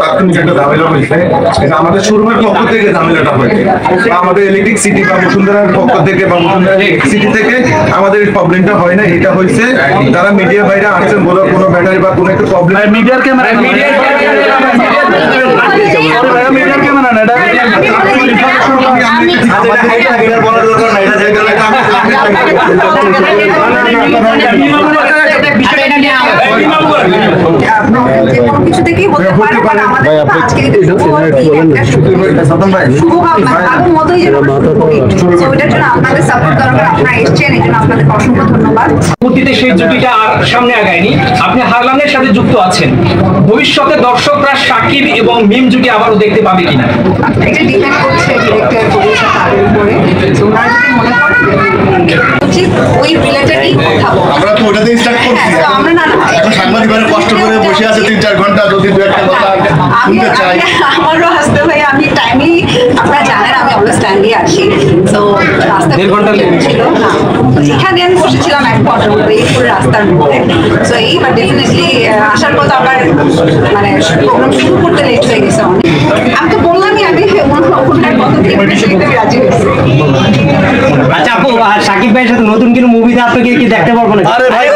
তাৎক্ষণিক একটা ঝামেলা হয়েছে, এটা আমাদের শোরুমের পক্ষ থেকে ঝামেলাটা হয়েছে, বা আমাদের ইলেকট্রিক সিটি বা বসুন্ধরার পক্ষ থেকে বা বসুন্ধরা সিটি থেকে আমাদের এই প্রবলেমটা হয় না। এটা হয়েছে যারা মিডিয়া বাইরে আসছেন, বড় কোনো ব্যাটারি বা কোনো একটা প্রবলেম মিডিয়ার ক্যামেরা কিছু থেকেই হতে পারে, বাট আমাদের আজকে মতোই যেন ওইটার জন্য আপনাদের সাপোর্ট দরকার। আপনারা এসছেন, এই জন্য আপনাদের অসংখ্য ধন্যবাদ। পরবর্তীতে সেই জুটিটা আর সামনে আগায়নি, আপনি হারলানের সাথে যুক্ত আছেন, ভবিষ্যতে দর্শকরা সাকিব এবং মিম জুটি আবারও দেখতে পাবে কিনা? এটা ডিপেন্ড করছে ডিরেক্টর প্রডিউসার তাদের উপরে। তোমরা যদি মনে করো উচিত ওই রিলেটেডই কথা বলো। আমরা তো ওটাতেই স্টার্ট করছি। আমরা না এখন সাংবাদিকরা কষ্ট করে বসে আছে 3-4 ঘন্টা, যদি দু একটা কথা শুনতে চাই। আমারও আসতে ভাই, আমি টাইমলি, আপনারা জানেন আমি অলওয়েজ টাইমলি আসি। তো রাস্তা 1.5 ঘন্টা লেট ছিল না, এখানে আমি বসেছিলাম 1 ঘন্টার মধ্যে এই পুরো রাস্তার মধ্যে। তো এই বাট ডেফিনেটলি আসার পর আবার মানে প্রোগ্রাম শুরু করতে লেট হয়ে গেছে অনেক। আমি তো বললামই আমি ওনার কথা দিয়ে রাজি হয়েছি। আচ্ছা আপু, সাকিব ভাইয়ের সাথে নতুন কোনো মুভিতে আপনাকে কি দেখতে পারবো না? আরে ভাই